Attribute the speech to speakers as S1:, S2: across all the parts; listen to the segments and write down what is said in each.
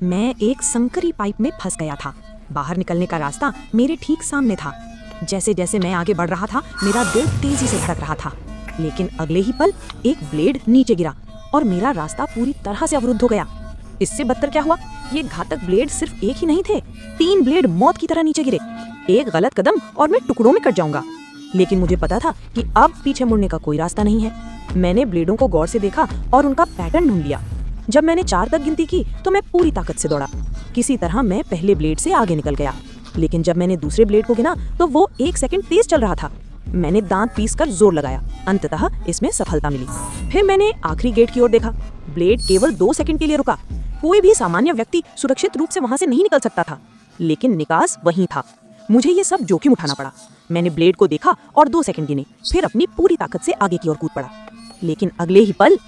S1: मैं एक संकरी पाइप में फंस गया था। बाहर निकलने का रास्ता मेरे ठीक सामने था। जैसे जैसे मैं आगे बढ़ रहा था, मेरा दिल तेजी से धड़क रहा था, लेकिन अगले ही पल एक ब्लेड नीचे गिरा और मेरा रास्ता पूरी तरह से अवरुद्ध हो गया। इससे बदतर क्या हुआ, ये घातक ब्लेड सिर्फ एक ही नहीं थे, 3 ब्लेड मौत की तरह नीचे गिरे। एक गलत कदम और मैं टुकड़ों में कट जाऊंगा। लेकिन मुझे पता था कि अब पीछे मुड़ने का कोई रास्ता नहीं है। मैंने ब्लेडों को गौर से देखा और उनका पैटर्न ढूंढ लिया। जब मैंने 4 तक गिनती की तो मैं पूरी ताकत से दौड़ा। किसी तरह मैं पहले ब्लेड से आगे निकल गया, लेकिन जब मैंने दूसरे ब्लेड को गिना तो वो 1 सेकंड तेज चल रहा था। मैंने दांत पीसकर जोर लगाया, अंततः इसमें सफलता मिली। फिर मैंने आखिरी गेट की ओर देखा। ब्लेड केवल 2 सेकंड के लिए रुका। कोई भी सामान्य व्यक्ति सुरक्षित रूप से वहां से नहीं निकल सकता था, लेकिन निकास वहीं था। मुझे ये सब जोखिम उठाना पड़ा। मैंने ब्लेड को देखा और 2 सेकंड गिने, फिर अपनी पूरी ताकत से आगे की ओर कूद पड़ा। लेकिन अगले ही पल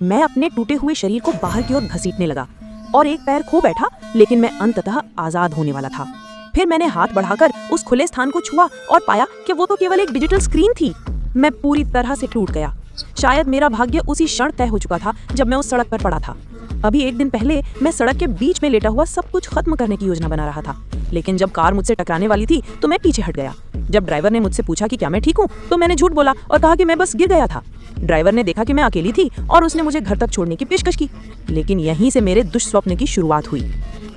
S1: मैं अपने टूटे हुए शरीर को बाहर की ओर घसीटने लगा और एक पैर खो बैठा, लेकिन मैं अंततः आजाद होने वाला था। फिर मैंने हाथ बढ़ाकर उस खुले स्थान को छुआ और पाया कि वो तो केवल एक डिजिटल स्क्रीन थी। मैं पूरी तरह से टूट गया। शायद मेरा भाग्य उसी क्षण तय हो चुका था जब मैं उस सड़क पर पड़ा था। अभी 1 दिन पहले मैं सड़क के बीच में लेटा हुआ सब कुछ खत्म करने की योजना बना रहा था, लेकिन जब कार मुझसे टकराने वाली थी तो मैं पीछे हट गया। जब ड्राइवर ने मुझसे पूछा कि क्या मैं ठीक हूँ, तो मैंने झूठ बोला और कहा कि मैं बस गिर गया था। ड्राइवर ने देखा कि मैं अकेली थी और उसने मुझे घर तक छोड़ने की पेशकश की। लेकिन यहीं से मेरे दुष्स्वप्न की शुरुआत हुई।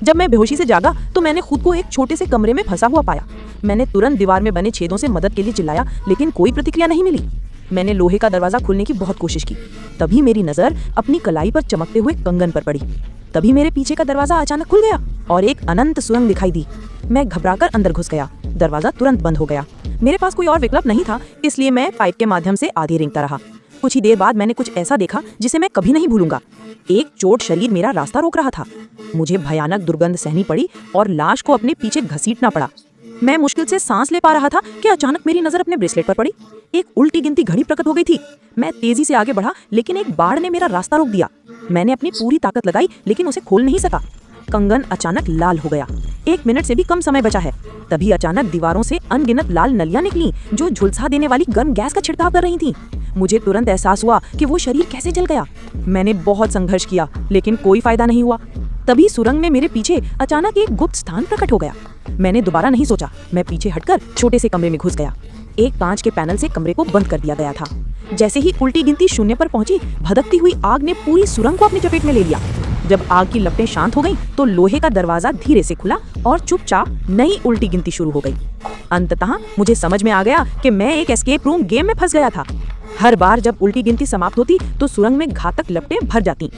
S1: जब मैं बेहोशी से जागा तो मैंने खुद को एक छोटे से कमरे में फंसा हुआ पाया। मैंने तुरंत दीवार में बने छेदों से मदद के लिए चिल्लाया, लेकिन कोई प्रतिक्रिया नहीं मिली। मैंने लोहे का दरवाजा खोलने की बहुत कोशिश की। तभी मेरी नजर अपनी कलाई पर चमकते हुए कंगन पर पड़ी। तभी मेरे पीछे का दरवाजा अचानक खुल गया और एक अनंत सुरंग दिखाई दी। मैं घबराकर अंदर घुस गया। दरवाजा तुरंत बंद हो गया। मेरे पास कोई और विकल्प नहीं था, इसलिए मैं पाइप के माध्यम से आधे रेंगता रहा। कुछ ही देर बाद मैंने कुछ ऐसा देखा जिसे मैं कभी नहीं भूलूंगा। एक चोट शरीर मेरा रास्ता रोक रहा था। मुझे भयानक दुर्गंध सहनी पड़ी और लाश को अपने पीछे घसीटना पड़ा। मैं मुश्किल से सांस ले पा रहा था कि अचानक मेरी नजर अपने ब्रेसलेट पर पड़ी। एक उल्टी गिनती घड़ी प्रकट हो गई थी। मैं तेजी से आगे बढ़ा, लेकिन एक बाड़ ने मेरा रास्ता रोक दिया। मैंने अपनी पूरी ताकत लगाई, लेकिन उसे खोल नहीं सका। कंगन अचानक लाल हो गया। 1 मिनट से भी कम समय बचा है। तभी अचानक दीवारों से अनगिनत लाल नलियां निकली, जो झुलसा देने वाली गर्म गैस का छिड़काव कर रही थीं। मुझे तुरंत एहसास हुआ कि वो शरीर कैसे जल गया। मैंने बहुत संघर्ष किया, लेकिन कोई फायदा नहीं हुआ। तभी सुरंग में मेरे पीछे अचानक एक गुप्त स्थान प्रकट हो गया। मैंने दोबारा नहीं सोचा। मैं पीछे हटकर छोटे से कमरे में घुस गया। एक कांच के पैनल से कमरे को बंद कर दिया गया था। जैसे ही उल्टी गिनती 0 पर पहुंची, भदकती हुई आग ने पूरी सुरंग को अपनी चपेट में ले लिया। जब आग की लपटें शांत हो गईं, तो लोहे का दरवाजा धीरे से खुला और चुपचाप नई उल्टी गिनती शुरू हो गई। अंततः मुझे समझ में आ गया कि मैं एक एस्केप रूम गेम में फंस गया था। हर बार जब उल्टी गिनती समाप्त होती तो सुरंग में घातक लपटें भर जाती।